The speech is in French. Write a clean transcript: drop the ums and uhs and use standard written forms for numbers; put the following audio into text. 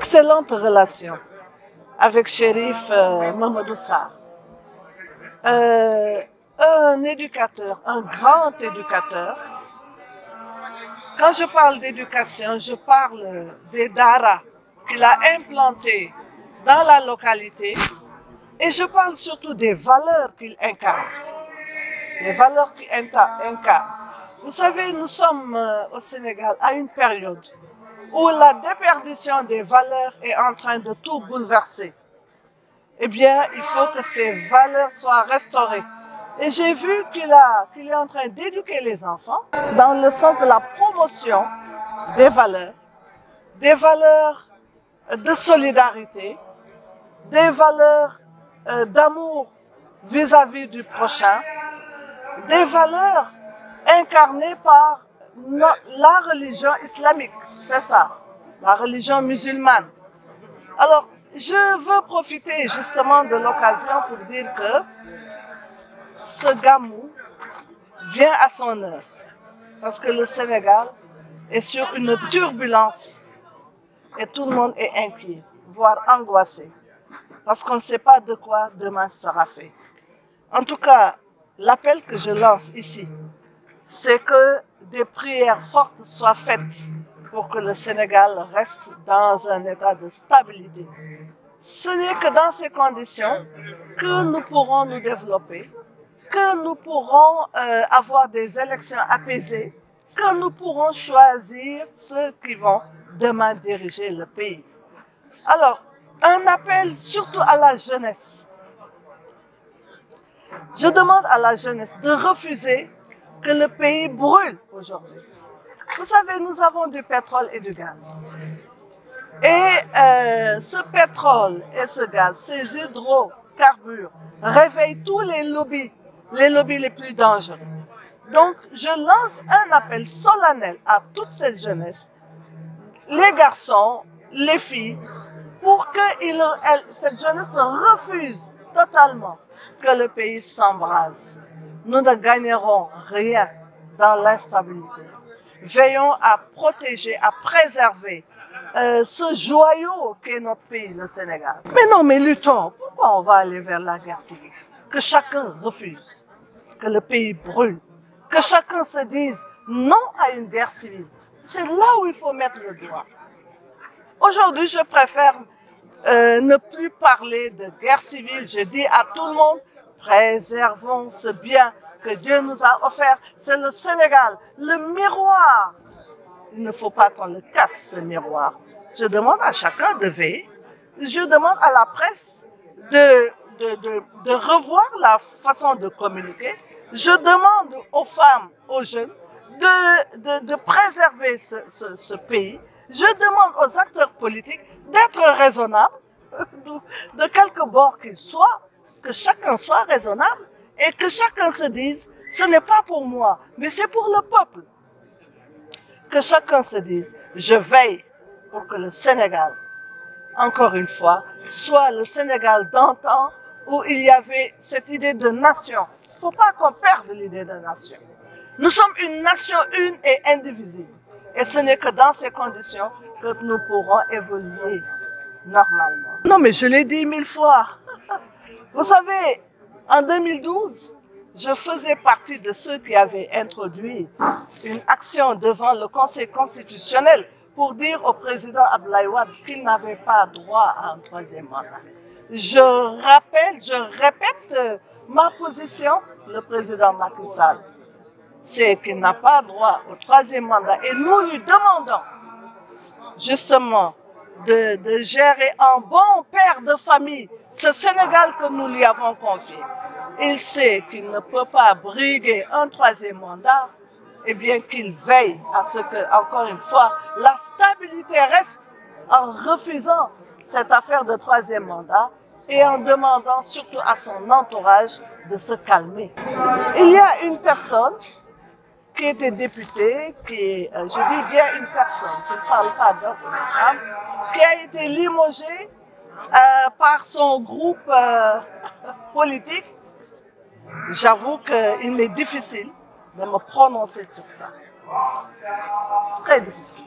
d'excellentes relations avec Chérif Mamadou Sarr. Un éducateur, un grand éducateur. Quand je parle d'éducation, je parle des daara qu'il a implantés dans la localité et je parle surtout des valeurs qu'il incarne. Les valeurs qu'il incarne. Vous savez, nous sommes au Sénégal à une période où la déperdition des valeurs est en train de tout bouleverser. Eh bien, il faut que ces valeurs soient restaurées. Et j'ai vu qu'il est en train d'éduquer les enfants dans le sens de la promotion des valeurs de solidarité, des valeurs d'amour vis-à-vis du prochain, des valeurs incarnées par la religion islamique, c'est ça, la religion musulmane. Alors, je veux profiter justement de l'occasion pour dire que ce gamou vient à son heure, parce que le Sénégal est sur une turbulence et tout le monde est inquiet, voire angoissé, parce qu'on ne sait pas de quoi demain sera fait. En tout cas, l'appel que je lance ici, c'est que des prières fortes soient faites pour que le Sénégal reste dans un état de stabilité. Ce n'est que dans ces conditions que nous pourrons nous développer, que nous pourrons avoir des élections apaisées, que nous pourrons choisir ceux qui vont demain diriger le pays. Alors, un appel surtout à la jeunesse. Je demande à la jeunesse de refuser que le pays brûle aujourd'hui. Vous savez, nous avons du pétrole et du gaz. Et ce pétrole et ce gaz, ces hydrocarbures, réveillent tous les lobbies les plus dangereux. Donc, je lance un appel solennel à toute cette jeunesse, les garçons, les filles, pour que cette jeunesse refuse totalement que le pays s'embrase. Nous ne gagnerons rien dans l'instabilité. Veillons à protéger, à préserver ce joyau qu'est notre pays, le Sénégal. Mais non, mais luttons. Pourquoi on va aller vers la guerre civile? Que chacun refuse, que le pays brûle, que chacun se dise non à une guerre civile. C'est là où il faut mettre le doigt. Aujourd'hui, je préfère ne plus parler de guerre civile. Je dis à tout le monde, préservons ce bien que Dieu nous a offert. C'est le Sénégal, le miroir. Il ne faut pas qu'on le casse, ce miroir. Je demande à chacun de veiller. Je demande à la presse de revoir la façon de communiquer. Je demande aux femmes, aux jeunes, de préserver ce pays. Je demande aux acteurs politiques d'être raisonnables, de quelque bord qu'ils soient, que chacun soit raisonnable et que chacun se dise, ce n'est pas pour moi, mais c'est pour le peuple. Que chacun se dise, je veille pour que le Sénégal, encore une fois, soit le Sénégal d'antan où il y avait cette idée de nation. Il ne faut pas qu'on perde l'idée de nation. Nous sommes une nation une et indivisible. Et ce n'est que dans ces conditions que nous pourrons évoluer normalement. Non, mais je l'ai dit 1000 fois. Vous savez, en 2012, je faisais partie de ceux qui avaient introduit une action devant le Conseil constitutionnel pour dire au président Abdoulaye Wade qu'il n'avait pas droit à un troisième mandat. Je répète ma position, le président Macky Sall, c'est qu'il n'a pas droit au troisième mandat. Et nous lui demandons justement de gérer en bon père de famille ce Sénégal que nous lui avons confié. Il sait qu'il ne peut pas briguer un troisième mandat, et bien qu'il veille à ce que, encore une fois, la stabilité reste en refusant cette affaire de troisième mandat et en demandant surtout à son entourage de se calmer. Il y a une personne qui était députée, je dis bien une personne, je ne parle pas d'homme ou de femme, qui a été limogée par son groupe politique. J'avoue qu'il m'est difficile de me prononcer sur ça. Très difficile.